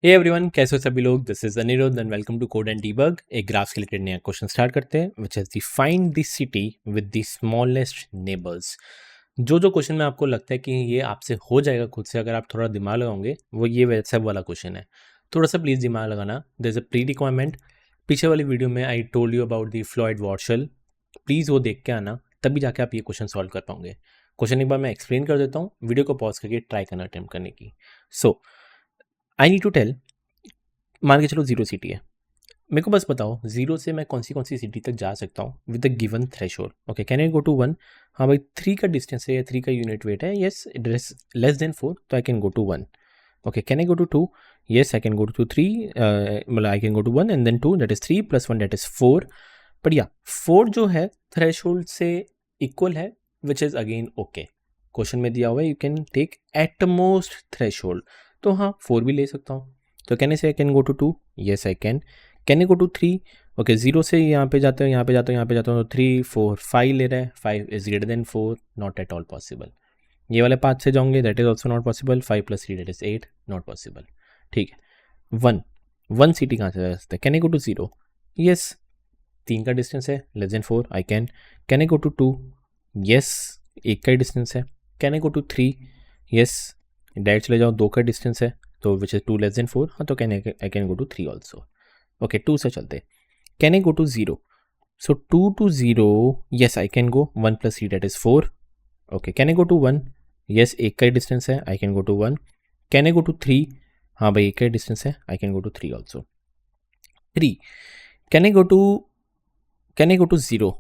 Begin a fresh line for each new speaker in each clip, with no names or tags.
Hey everyone, कैसे हो सभी लोग। This is Aniruddh and welcome to code and debug. एक ग्राफ से रिलेटेड नया क्वेश्चन स्टार्ट करते हैं, which is the find the city with the smallest neighbours. जो क्वेश्चन में आपको लगता है कि ये आपसे हो जाएगा खुद से अगर आप थोड़ा दिमाग लगाओगे, वो ये वैसा वाला क्वेश्चन है। थोड़ा सा प्लीज़ दिमाग लगाना। There is a pre requirement. पीछे वाली वीडियो में I told you about the Floyd Warshall, please वो देख के आना, तभी जाके आप ये क्वेश्चन सॉल्व कर पाओगे। क्वेश्चन एक बार मैं एक्सप्लेन कर देता हूँ, वीडियो को पॉज करके ट्राई करना अटेम्प्ट करने की। सो आई नीड टू टेल, मान के चलो 0 सिटी है। मेरे को बस बताओ 0 से मैं कौन सी सिटी तक जा सकता हूँ with the given threshold. Okay, can I go to 1? हाँ भाई, 3 का डिस्टेंस है या 3 का यूनिट वेट है, yes it is less than 4, तो I can go to 1। Okay, can I go to 2? Yes I can go to 3, मतलब I can go to 1 and then 2, that is 3 plus 1 that is 4। But या 4 जो है threshold से equal है, which is again okay. Question में दिया हुआ है you can take at most threshold, तो हाँ 4 भी ले सकता हूँ। तो can I say I can go to 2? Yes I can. Can I go to 3? Okay, 0 से यहाँ पे जाते हो, यहाँ पे जाता हूँ, यहाँ पे जाता हूँ, तो 3 4 5 ले रहा है, 5 is greater than 4, not at all possible. ये वाले पाथ से जाओगे, that is also not possible. 5 plus 3 that is 8, not possible. ठीक है, 1 सिटी कहाँ से जा सकते हैं? Can I go to 0? Yes, 3 का डिस्टेंस है, less than 4, I can. Can I go to 2? Yes, 1 का ही डिस्टेंस है। Can I go to 3? Yes, direct चले जाओ, 2 का डिस्टेंस है, तो विच इज 2 लेस देन 4, हाँ तो can I can go to 3 also. Okay, 2 से चलते। Can I go to 0? So 2 to 0, yes I can go 1 plus 3 that is 4. Okay, can I go to 1? yes, एक का ही distance है, I can go to 1. Can I go to 3? हाँ भाई, एक का ही डिस्टेंस है, I can go to 3 also. 3. Can I go to 0?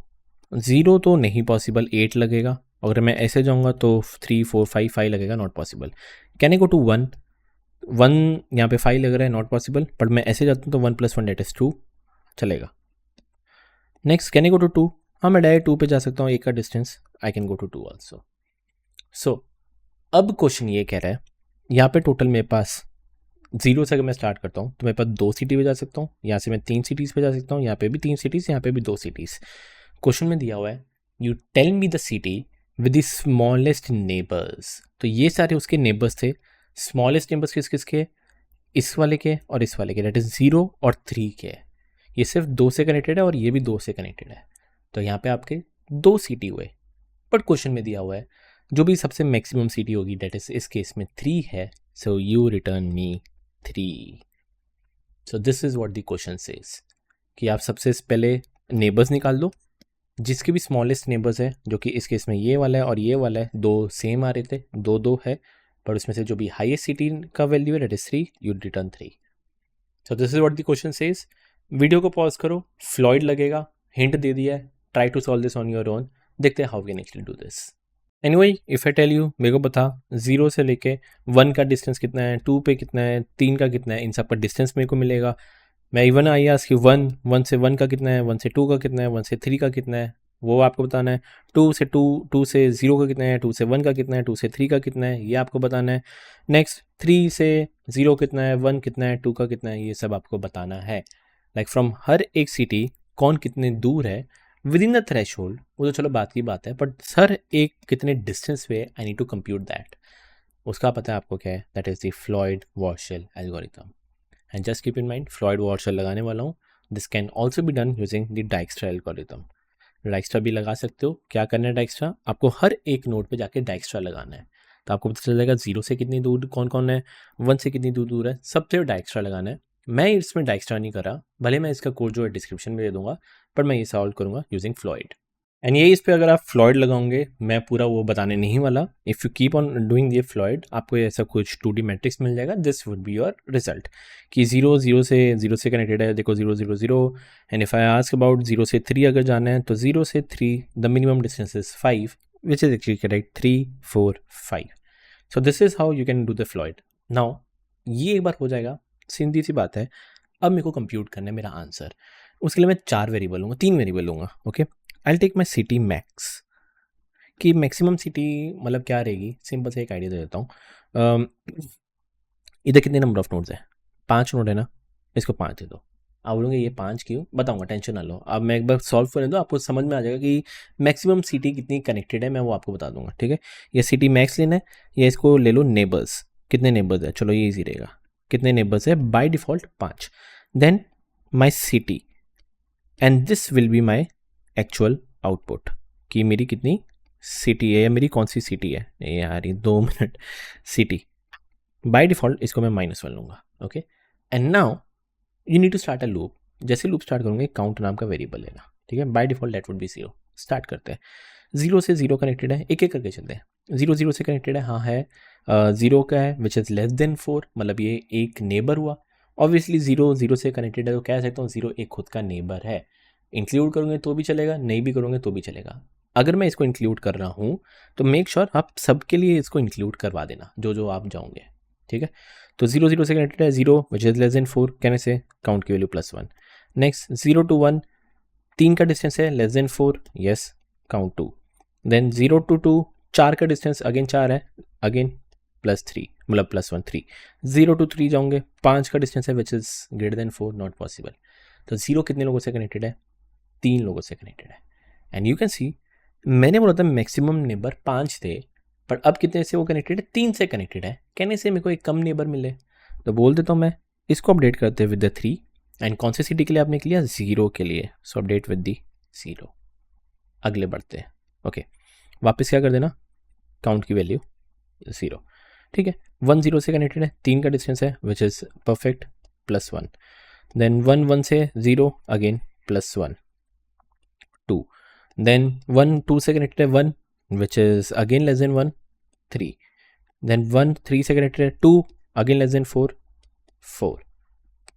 0 तो नहीं पॉसिबल, 8 लगेगा। अगर मैं ऐसे जाऊँगा तो 3 4 5 5 लगेगा, not possible. Can I go to 1? 1 यहाँ पे 5 लग रहा है, नॉट पॉसिबल। बट मैं ऐसे जाता हूँ तो 1 plus 1 that is 2 चलेगा। Next, can I go to 2? हाँ मैं डायरेक्ट 2 पे जा सकता हूँ, एक का distance, I can go to 2 also. So अब क्वेश्चन ये कह रहा है, यहाँ पे टोटल मेरे पास 0 से अगर मैं स्टार्ट करता हूँ तो मेरे पास 2 सिटी पे जा सकता हूँ, यहाँ से मैं 3 सिटीज़ पे जा सकता हूँ, यहाँ पे भी 3 सिटीज़, यहाँ पे भी 2 सिटीज़। क्वेश्चन में दिया हुआ है you tell me the city with the smallest neighbours. तो ये सारे उसके नेबर्स थे। स्मॉलेस्ट नेबर्स किस किसके? इस वाले के और इस वाले के, डेट इज 0 और 3 के। ये सिर्फ 2 से कनेक्टेड है और ये भी 2 से कनेक्टेड है, तो यहाँ पे आपके 2 सिटी हुए। बट क्वेश्चन में दिया हुआ है जो भी सबसे मैक्सिमम सिटी होगी, डेट इज इस केस में 3 है, so you return me 3। So this is what the question says कि आप सबसे पहले नेबर्स निकाल दो, जिसके भी स्मॉलेस्ट नेबर्स है, जो कि इस केस में ये वाला है और ये वाला है, 2 सेम आ रहे थे, 2 2 है, पर उसमें से जो भी हाईएस्ट सिटी का वैल्यू है, that is 3, you return 3। So this is what the question says. Video को पॉज करो, फ्लॉयड लगेगा, हिंट दे दिया है, try to solve this on your own, देखते हैं how can actually do this. Anyway, if I tell you, मेरे को बता 0 से लेके 1 का डिस्टेंस कितना है, 2 पे कितना है, 3 का कितना है, इन सब का डिस्टेंस मेरे को मिलेगा। मैं इवन आई आस्क कि 1 से 1 का कितना है, 1 से 2 का कितना है, 1 से 3 का कितना है, वो आपको बताना है। 2 से 0 का कितना है, 2 से 1 का कितना है, 2 से 3 का कितना है, ये आपको बताना है। नेक्स्ट, 3 से 0 कितना है, 1 कितना है, 2 का कितना है, ये सब आपको बताना है। लाइक फ्रॉम हर एक सिटी कौन कितने दूर है within the threshold, वो तो चलो बात की बात है, बट सर एक कितने डिस्टेंस पे, I need to compute that, उसका पता है आपको क्या है, that is the Floyd Warshall algorithm. And just keep in mind, Floyd Warshall लगाने वाला हूँ, this can also be done using the Dijkstra algorithm. Dijkstra भी लगा सकते हो। क्या करना है डाइक्स्ट्रा, आपको हर एक नोड पे जाके डाइक्स्ट्रा लगाना है, तो आपको पता चल जाएगा 0 से कितनी दूर कौन कौन है, 1 से कितनी दूर दूर है, सबसे डाइक्स्ट्रा लगाना है। मैं इसमें डाइक्स्ट्रा नहीं कर रहा, भले मैं इसका कोड जो है डिस्क्रिप्शन में दे दूंगा, पर मैं ये सॉल्व करूंगा यूजिंग फ्लॉयड। एंड ये इस पे अगर आप फ्लॉयड लगाओगे, मैं पूरा वो बताने नहीं वाला। If you keep on doing ये फ्लॉयड, आपको ऐसा कुछ 2D मैट्रिक्स मिल जाएगा, this would be your result कि 0 से कनेक्टेड है, देखो 0 0 0। And if I ask about 0 से 3 अगर जाना है, तो 0 से 3 the minimum distance is 5, which is actually correct, 3 4 5। So this is how you can do the Floyd. Now ये एक बार हो जाएगा, सीधी सी बात है। अब मेरे को कंप्यूट करना है मेरा आंसर, उसके लिए मैं 4 वेरिएबल लूँगा, 3 वेरिएबल लूँगा। Okay, I take my city max, कि मैक्सिमम सिटी मतलब क्या रहेगी, सिंपल से एक आइडिया दे देता हूँ। इधर कितने नंबर ऑफ नोड्स हैं, 5 नोड है ना, इसको 5 दे दो। आप बोलोगे ये 5 क्यों, बताऊंगा, टेंशन ना लो। अब मैं एक बार सॉल्व करने दो, आपको समझ में आ जाएगा कि मैक्सिमम सिटी कितनी कनेक्टेड है, मैं वो आपको बता दूंगा। ठीक है, ये सिटी मैक्स लेना है, या इसको ले लो नेबर्स, कितने नेबर्स है, चलो ये ईजी रहेगा। कितने नेबर्स है, by default 5. Then my city and this will be my actual output कि मेरी कितनी सिटी है या मेरी कौन सी सिटी है. यार ये 2 मिनट. सिटी बाय डिफॉल्ट इसको मैं -1 लूँगा. Okay, and now you need to start a loop. जैसे लूप स्टार्ट करूँगे काउंट नाम का वेरिएबल लेना. ठीक है, by default that would be 0. Start करते हैं. 0 से 0 कनेक्टेड है, एक एक करके चलते हैं. 0 0 से कनेक्टेड है, हाँ है. 0 का है विच इज़ लेस देन 4, मतलब ये एक नेबर हुआ. ऑब्वियसली 0 0 से कनेक्टेड है तो कह सकता हूँ 0 एक खुद का नेबर है. इंक्लूड करूँगे तो भी चलेगा, नहीं भी करूँगे तो भी चलेगा. अगर मैं इसको इंक्लूड कर रहा हूँ तो मेक श्योर आप सबके लिए इसको इंक्लूड करवा देना जो आप जाओगे. ठीक है, तो 0 0 से कनेक्टेड है 0 विच इज़ लेस देन 4, कहने से काउंट की वैल्यू +1. नेक्स्ट 0 to 1 3 का डिस्टेंस है, less than 4, yes count 2. Then 0 to 2 4 का डिस्टेंस, अगेन 4 है, अगेन +3 मतलब +1 3. 0 to 3 जाओगे, 5 का डिस्टेंस है which is greater than 4, not possible. तो 0 कितने लोगों से कनेक्टेड है, 3 लोगों से कनेक्टेड है. एंड यू कैन सी मैंने बोला था मैक्सिमम नेबर 5 थे, पर अब कितने से वो कनेक्टेड है, 3 से कनेक्टेड है. कहने से मेरे को एक कम नेबर मिले तो बोल देता हूँ मैं इसको अपडेट करते हैं विद द 3. एंड कौन सी सिटी के लिए आपने किया, 0 के लिए, सो अपडेट विद दी 0. अगले बढ़ते हैं. ओके, वापस क्या कर देना, काउंट की वैल्यू 0. ठीक है, 1 0 से कनेक्टेड है, 3 का डिस्टेंस है विच इज़ परफेक्ट, +1. देन 1 1 से 0, अगेन +1 2. देन 1 2 से कनेक्टेड है 1 which is again less than 1 3. Then 1 3 से कनेक्टेड है 2, अगेन लेस देन 4 4.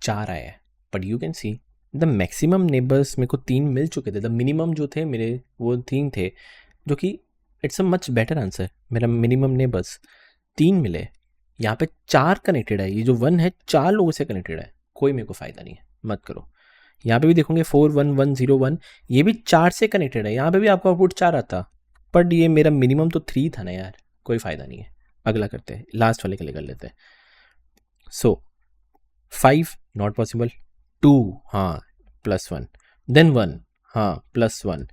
4 आया है. But you can see the maximum neighbours मेरे को 3 मिल चुके थे. द मिनिमम जो थे मेरे वो 3 थे, जो कि it's a much better answer. मेरा मिनिमम नेबर्स 3 मिले. यहाँ पे 4 कनेक्टेड है, ये जो 1 है 4 लोगों से कनेक्टेड है, कोई मेरे को फ़ायदा नहीं है, मत करो. यहाँ पे भी देखोगे 4 1 1 0 1, ये भी 4 से कनेक्टेड है, यहाँ पे भी आपका आउटपुट 4 आता. बट ये मेरा मिनिमम तो 3 था ना यार, कोई फ़ायदा नहीं है. अगला करते हैं, लास्ट वाले के लिए कर लेते हैं. सो 5 नॉट पॉसिबल, 2 हाँ +1, देन 1 हाँ +1,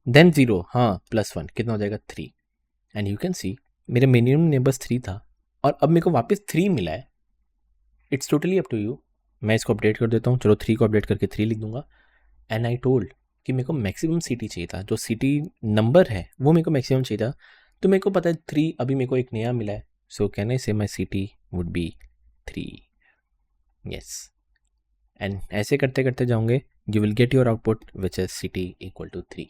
देन 0 हाँ +1, कितना हो जाएगा 3. एंड यू कैन सी मेरे मिनिमम नेबर्स 3 था और अब मेरे को वापस 3 मिला है. It's totally up to you. मैं इसको अपडेट कर देता हूँ, चलो 3 को अपडेट करके 3 लिख दूंगा. एंड आई टोल्ड कि मेरे को मैक्सिमम सिटी चाहिए था, जो सिटी नंबर है वो मेरे को मैक्सिमम चाहिए था. तो मेरे को पता है 3 अभी मेरे को एक नया मिला है, सो can I say my city would be 3. Yes, and ऐसे करते करते जाओगे, you will get your output which is city equal to 3.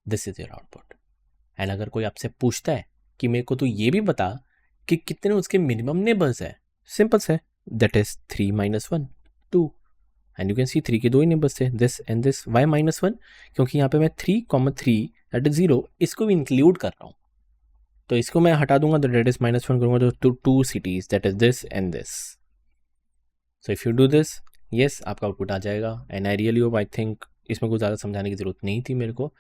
This is your output. And अगर कोई आपसे पूछता है कि मेरे को तो ये भी बता कि कितने उसके मिनिमम नेबर्स है, simple say that is 3 - 1 2. And you can see 3 के 2 ही नेबर्स थे, दिस एंड दिस. वाई -1, क्योंकि यहाँ पे मैं 3 दैट इज 0 इसको भी इंक्लूड कर रहा हूँ. तो इसको मैं हटा दूंगा तो दैट इज -1 करूँगा तो 2 cities that is this and this. So if you do this, yes आपका आउटपुट आ जाएगा. And I really hope, I think इसमें कुछ ज़्यादा समझाने की ज़रूरत नहीं थी मेरे को,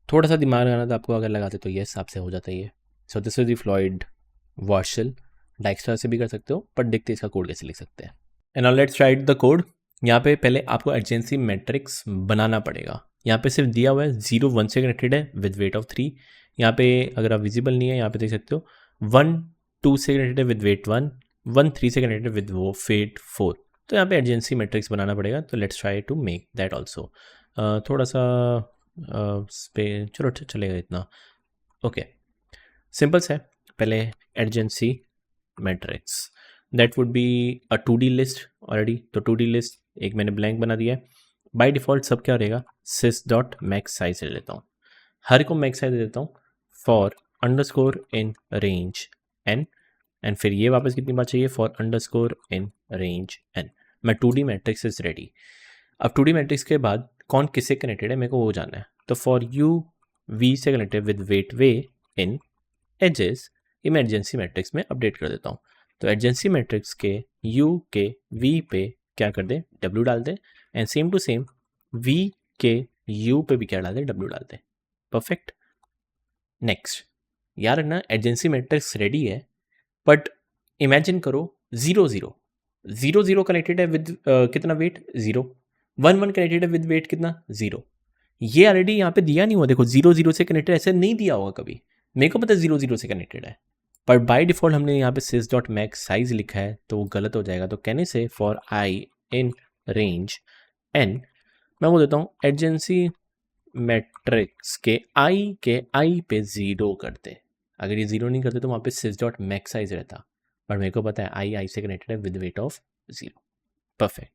थोड़ा सा दिमाग लगाना था आपको, अगर लगाते तो यस आपसे हो जाता है. So this is the Floyd Warshall. Dijkstra से भी कर सकते हो, पर देखते इसका कोड कैसे लिख सकते हैं. And now let's write the code. यहाँ पे पहले आपको एडजेंसी मैट्रिक्स बनाना पड़ेगा. यहाँ पे सिर्फ दिया हुआ है 0 1 से कनेक्टेड है विद वेट ऑफ 3. यहाँ पे अगर आप विजिबल नहीं है, यहाँ पे देख सकते हो 1 2 से कनेक्टेड है विद वेट 1, 1 3 से कनेक्टेड है विद वो वेट 4. तो यहाँ पे एडजेंसी मैट्रिक्स बनाना पड़ेगा. तो let's try to make that also. थोड़ा सा चलो चलेगा इतना. ओके, सिंपल है. पहले adjacency matrix that would be a 2D list already. तो 2D लिस्ट एक मैंने ब्लैंक बना दिया है. बाय डिफ़ॉल्ट सब क्या रहेगा, sys डॉट मैक्स साइज ले लेता हूँ, हर को मैक्स साइज दे देता हूँ for underscore in range n. And फिर ये वापस कितनी बार चाहिए, for underscore in range n. मैं 2D मैट्रिक्स इज रेडी. अब 2D मैट्रिक्स के बाद कौन किससे कनेक्टेड है मेरे को वो जानना है. तो फॉर यू v से कनेक्टेड विद वेट वे इन एजेस, ये मैं एडजेंसी मैट्रिक्स में अपडेट कर देता हूँ. तो एडजेंसी मैट्रिक्स के u के v पे क्या कर दे, w डाल दे. And same to same v के u पे भी क्या डाल दे, w डाल दे. परफेक्ट. नेक्स्ट यार रखना, एडजेंसी मैट्रिक्स रेडी है, बट इमेजिन करो 0 0 0 0 कनेक्टेड है विद कितना वेट 0, 1 1 कनेक्टेड है विद वेट कितना 0. ये ऑलरेडी यहाँ पे दिया नहीं हुआ, देखो 0 0 से कनेक्टेड ऐसे नहीं दिया होगा कभी. मेरे को पता है 0 0 से कनेक्टेड है, पर बाय डिफ़ॉल्ट हमने यहाँ पे sys डॉट मैक्स साइज लिखा है तो वो गलत हो जाएगा। तो कहने से for i in range n, मैं बोल देता हूँ एडजेंसी मैट्रिक्स के आई पे 0 करते। अगर ये 0 नहीं करते तो वहाँ पे sys डॉट मैक्स साइज रहता, पर मेरे को पता है आई से कनेक्टेड है विद वेट ऑफ 0। परफेक्ट,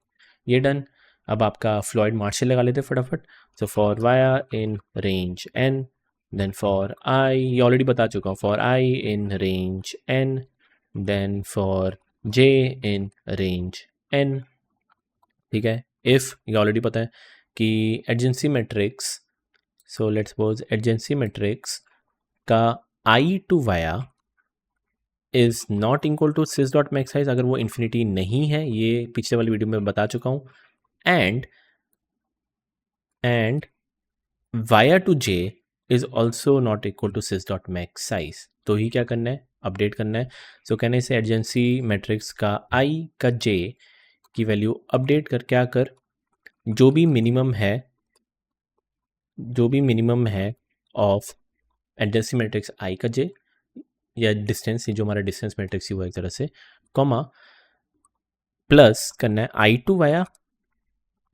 ये डन। अब आपका फ्लॉयड मार्शल लगा लेते फटाफट। So for via in range n, then for i, ये ऑलरेडी बता चुका हूँ, for i in range n, then for j in range n। ठीक है, इफ़ ये ऑलरेडी पता है कि adjacency matrix, so let's suppose adjacency matrix का i to via is not equal to sys dot max size, अगर वो infinity नहीं है, ये पिछले वाली वीडियो में बता चुका हूँ, and via to J is also not equal to sys dot max size. तो ही क्या करना है, अपडेट करना है। सो कहने से एडजेंसी मैट्रिक्स का आई का जे की वैल्यू अपडेट कर, क्या कर, जो भी मिनिमम है ऑफ एडजेंसी मैट्रिक्स आई का जे, या डिस्टेंस, जो हमारा डिस्टेंस मैट्रिक्स ही हुआ एक तरह से, कॉमा प्लस करना है i to via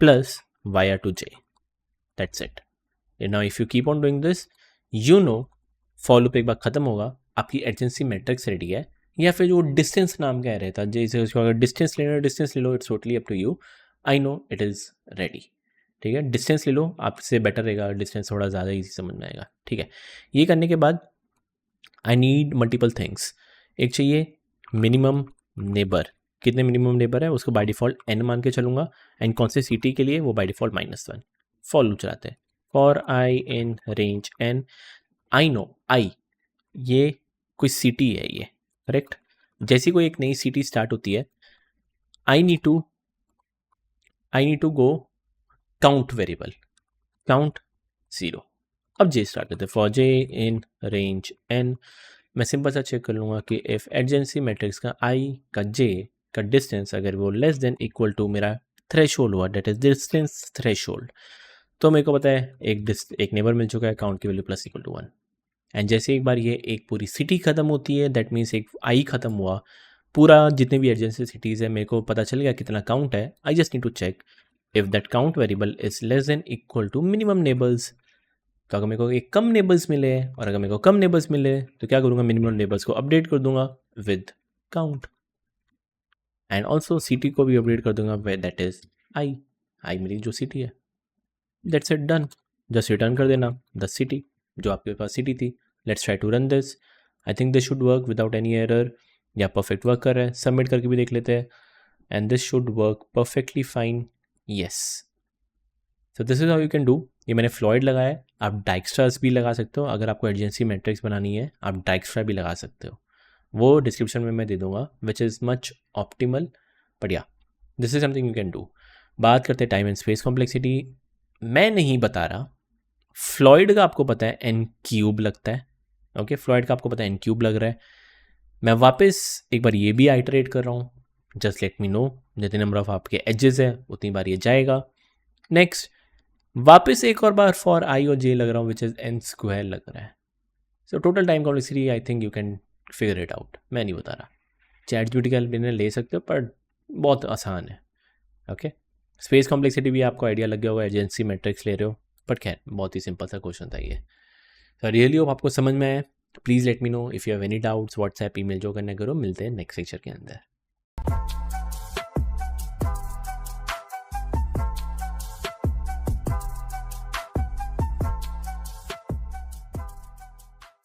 plus via to j, that's it. Now if you keep on doing this, you know for loop एक बार खत्म होगा, आपकी एडजेंसी मैट्रिक्स रेडी है। या फिर जो डिस्टेंस नाम क्या रहता है, जैसे उसको अगर डिस्टेंस लेना है डिस्टेंस ले लो, it's totally up to you, I know it is ready. ठीक है, डिस्टेंस ले लो, आपसे बेटर रहेगा, डिस्टेंस थोड़ा ज़्यादा ईजी समझ में आएगा। ठीक है, ये करने के बाद आई नीड मल्टीपल थिंग्स। एक चाहिए मिनिमम नेबर, कितने मिनिमम नेबर है उसको बाय डिफ़ॉल्ट n मान के चलूँगा, एंड कौन से सिटी के लिए, वो बाय डिफ़ॉल्ट -1। फॉर लूप चलाते हैं, for i in range n, I know i ये कोई सिटी है, ये करेक्ट। जैसी कोई एक नई सिटी स्टार्ट होती है, I need to go count variable, count 0। अब जे स्टार्ट करते हैं, for J in range n, मैं सिंपल सा चेक कर लूँगा कि इफ़ एडजेंसी मैट्रिक्स का आई का जे का डिस्टेंस अगर वो लेस देन इक्वल टू मेरा थ्रेशोल्ड हुआ, डेट इज डिस्टेंस थ्रेशोल्ड, तो मेरे को पता है एक नेबर मिल चुका है, काउंट की value plus equal to 1। And जैसे एक बार ये एक पूरी सिटी खत्म होती है, दैट मीन्स एक आई खत्म हुआ, पूरा जितने भी एडजेंसी सिटीज़ है मेरे को पता चल गया कितना काउंट है। I just need to check if that count variable is less than equal to minimum neighbours. तो अगर मेरे को एक कम नेबल्स मिले, और अगर मेरे को कम नेबल्स मिले तो क्या करूँगा, मिनिमम नेबल्स को अपडेट कर दूंगा with count, and also city को भी अपडेट कर दूंगा विद दैट इज आई मेरी जो सिटी है। That's it, done. Just return कर देना द सिटी, जो आपके पास सिटी थी। Let's try to run this, I think this should work without any error, या परफेक्ट वर्क कर रहा है। सबमिट करके भी देख लेते हैं, and this should work perfectly fine, yes. So this is how you can do. ये मैंने फ्लॉयड लगाया है, आप डाइक्स्ट्रास भी लगा सकते हो, अगर आपको एडजेंसी मैट्रिक्स बनानी है आप डाइक्स्ट्रा भी लगा सकते हो, वो डिस्क्रिप्शन में मैं दे दूंगा, which is much optimal, but yeah this is something you can do. बात करते हैं टाइम एंड स्पेस कॉम्प्लेक्सिटी। मैं नहीं बता रहा, फ्लॉयड का आपको पता है n क्यूब लगता है, ओके, फ्लॉयड का आपको पता है n क्यूब लग रहा है। मैं वापस एक बार ये भी आइटरेट कर रहा हूँ, जस्ट लेट मी नो, जितने नंबर ऑफ आपके एजेस है उतनी बार ये जाएगा। नेक्स्ट वापस एक और बार फॉर आई और जे लग रहा हूँ, विच इज़ n स्क्वायर लग रहा है। So total time complexity I think you can figure it out, मैं नहीं बता रहा, चैट जीपीटी का हेल्प ले सकते हो, पर बहुत आसान है। ओके, स्पेस कॉम्प्लेक्सिटी भी आपको आइडिया लग गया होगा, एजेंसी मैट्रिक्स ले रहे हो, बट खैर बहुत ही सिंपल सा क्वेश्चन था ये। तो रियली होप आपको समझ में आया। Please let me know if you have any doubts, WhatsApp email जो करना करो, मिलते हैं नेक्स्ट लेक्चर के अंदर।